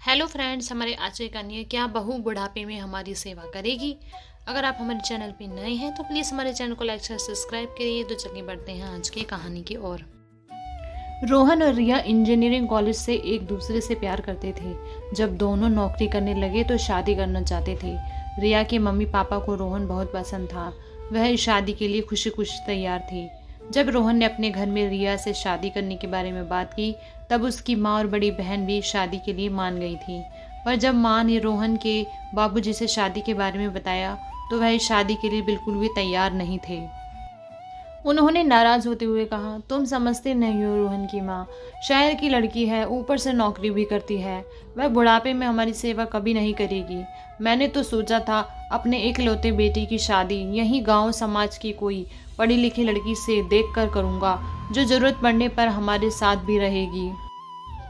Hello friends, हमारे आज की कहानी है क्या बहू बुढ़ापे में हमारी सेवा करेगी। अगर आप हमारे चैनल पे नए हैं तो प्लीज़ हमारे चैनल को लाइक शेयर सब्सक्राइब करिए। तो चलिए बढ़ते हैं आज की कहानी की ओर। रोहन और रिया इंजीनियरिंग कॉलेज से एक दूसरे से प्यार करते थे। जब दोनों नौकरी करने लगे तो शादी करना चाहते थे। रिया के मम्मी पापा को रोहन बहुत पसंद था। वह इस शादी के लिए खुशी खुशी तैयार थी। जब रोहन ने अपने घर में रिया से शादी करने के बारे में बात की तब उसकी माँ और बड़ी बहन भी शादी के लिए मान गई थी। पर जब माँ ने रोहन के बाबूजी से शादी के बारे में बताया तो वह इस शादी के लिए बिल्कुल भी तैयार नहीं थे। उन्होंने नाराज होते हुए कहा, तुम समझते नहीं हो रोहन की माँ, शहर की लड़की है, ऊपर से नौकरी भी करती है, वह बुढ़ापे में हमारी सेवा कभी नहीं करेगी। मैंने तो सोचा था अपने इकलौते बेटी की शादी यहीं गांव समाज की कोई पढ़ी लिखी लड़की से देखकर करूँगा जो ज़रूरत पड़ने पर हमारे साथ भी रहेगी।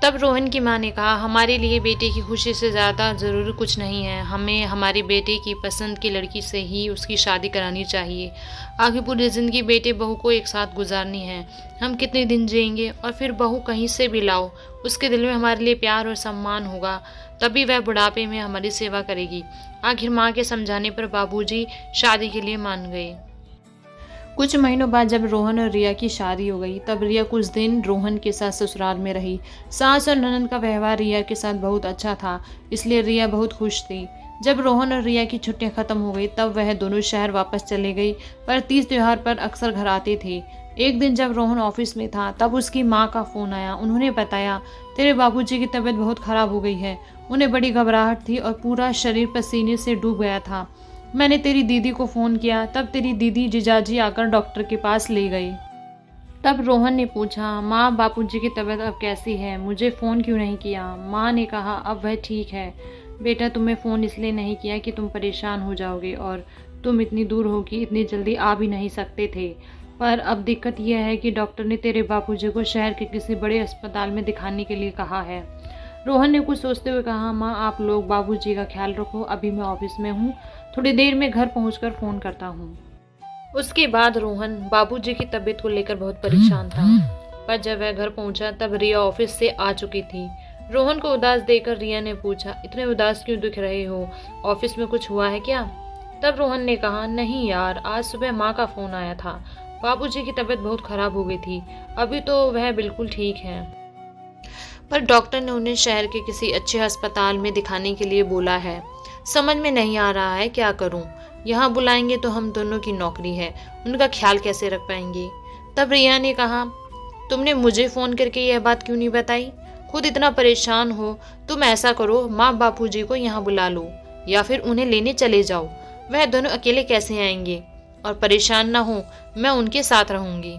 तब रोहन की माँ ने कहा, हमारे लिए बेटे की खुशी से ज़्यादा ज़रूरी कुछ नहीं है। हमें हमारे बेटे की पसंद की लड़की से ही उसकी शादी करानी चाहिए। आगे पूरी ज़िंदगी बेटे बहू को एक साथ गुजारनी है। हम कितने दिन जिएंगे और फिर बहू कहीं से भी लाओ, उसके दिल में हमारे लिए प्यार और सम्मान होगा, तभी वह बुढ़ापे में हमारी सेवा करेगी। आखिर माँ के समझाने पर बाबूजी शादी के लिए मान गए। कुछ महीनों बाद जब रोहन और रिया की शादी हो गई तब रिया कुछ दिन रोहन के साथ ससुराल में रही। सास और ननद का व्यवहार रिया के साथ बहुत अच्छा था, इसलिए रिया बहुत खुश थी। जब रोहन और रिया की छुट्टियां खत्म हो गई तब वह दोनों शहर वापस चले गई, पर तीज त्योहार पर अक्सर घर आते थे। एक दिन जब रोहन ऑफिस में था तब उसकी माँ का फोन आया। उन्होंने बताया, तेरे बाबूजी की तबीयत बहुत खराब हो गई है। उन्हें बड़ी घबराहट थी और पूरा शरीर पसीने से डूब गया था। मैंने तेरी दीदी को फ़ोन किया, तब तेरी दीदी जीजाजी आकर डॉक्टर के पास ले गई। तब रोहन ने पूछा, माँ बापूजी की तबीयत अब कैसी है, मुझे फ़ोन क्यों नहीं किया। माँ ने कहा, अब वह ठीक है बेटा, तुम्हें फ़ोन इसलिए नहीं किया कि तुम परेशान हो जाओगे और तुम इतनी दूर हो कि इतनी जल्दी आ भी नहीं सकते थे। पर अब दिक्कत यह है कि डॉक्टर ने तेरे बापूजी को शहर के किसी बड़े अस्पताल में दिखाने के लिए कहा है। रोहन ने कुछ सोचते हुए कहा, माँ आप लोग बाबूजी का ख्याल रखो, अभी मैं ऑफिस में हूँ, थोड़ी देर में घर पहुंचकर फ़ोन करता हूँ। उसके बाद रोहन बाबूजी की तबीयत को लेकर बहुत परेशान था। पर जब वह घर पहुंचा तब रिया ऑफिस से आ चुकी थी। रोहन को उदास देखकर रिया ने पूछा, इतने उदास क्यों दिख रहे हो, ऑफिस में कुछ हुआ है क्या। तब रोहन ने कहा, नहीं यार, आज सुबह माँ का फ़ोन आया था, बाबूजी की तबीयत बहुत खराब हो गई थी, अभी तो वह बिल्कुल ठीक है, पर डॉक्टर ने उन्हें शहर के किसी अच्छे अस्पताल में दिखाने के लिए बोला है। समझ में नहीं आ रहा है क्या करूं, यहाँ बुलाएंगे तो हम दोनों की नौकरी है, उनका ख्याल कैसे रख पाएंगे। तब रिया ने कहा, तुमने मुझे फ़ोन करके यह बात क्यों नहीं बताई, खुद इतना परेशान हो, तुम ऐसा करो माँ बापूजी को यहाँ बुला लो या फिर उन्हें लेने चले जाओ, वह दोनों अकेले कैसे आएंगे, और परेशान ना हो, मैं उनके साथ रहूँगी।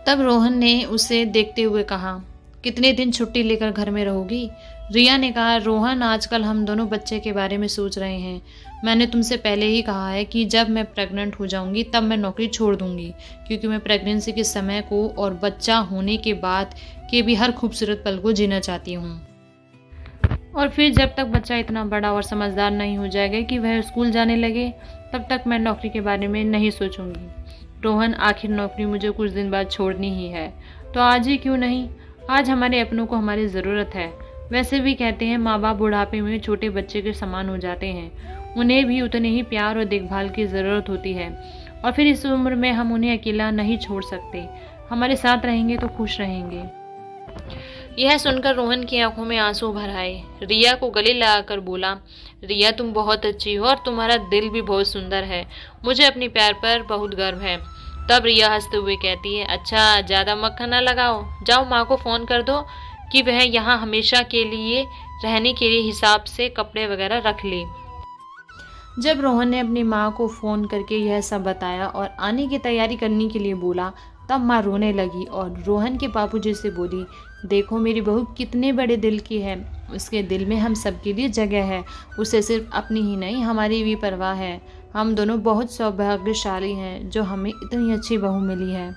तब रोहन ने उसे देखते हुए कहा, कितने दिन छुट्टी लेकर घर में रहोगी। रिया ने कहा, रोहन आजकल हम दोनों बच्चे के बारे में सोच रहे हैं। मैंने तुमसे पहले ही कहा है कि जब मैं प्रेग्नेंट हो जाऊंगी तब मैं नौकरी छोड़ दूंगी, क्योंकि मैं प्रेगनेंसी के समय को और बच्चा होने के बाद के भी हर खूबसूरत पल को जीना चाहती हूँ। और फिर जब तक बच्चा इतना बड़ा और समझदार नहीं हो जाएगा कि वह स्कूल जाने लगे तब तक मैं नौकरी के बारे में नहीं सोचूंगी। रोहन, आखिर नौकरी मुझे कुछ दिन बाद छोड़नी ही है, तो आज ही क्यों नहीं। आज हमारे अपनों को हमारी ज़रूरत है। वैसे भी कहते हैं माँ बाप बुढ़ापे में छोटे बच्चे के समान हो जाते हैं, उन्हें भी उतने ही प्यार और देखभाल की ज़रूरत होती है, और फिर इस उम्र में हम उन्हें अकेला नहीं छोड़ सकते, हमारे साथ रहेंगे तो खुश रहेंगे। यह सुनकर रोहन की आंखों में आंसू भर आए। रिया को गले लगाकर बोला, रिया तुम बहुत अच्छी हो और तुम्हारा दिल भी बहुत सुंदर है, मुझे अपने प्यार पर बहुत गर्व है। तब रिया हंसते हुए कहती है, अच्छा ज़्यादा मक्खन ना लगाओ, जाओ माँ को फ़ोन कर दो कि वह यहाँ हमेशा के लिए रहने के लिए हिसाब से कपड़े वगैरह रख ले। जब रोहन ने अपनी माँ को फ़ोन करके यह सब बताया और आने की तैयारी करने के लिए बोला तब माँ रोने लगी और रोहन के बाबूजी से बोली, देखो मेरी बहू कितने बड़े दिल की है, उसके दिल में हम सबके लिए जगह है, उसे सिर्फ अपनी ही नहीं हमारी भी परवाह है। हम दोनों बहुत सौभाग्यशाली हैं जो हमें इतनी अच्छी बहू मिली है।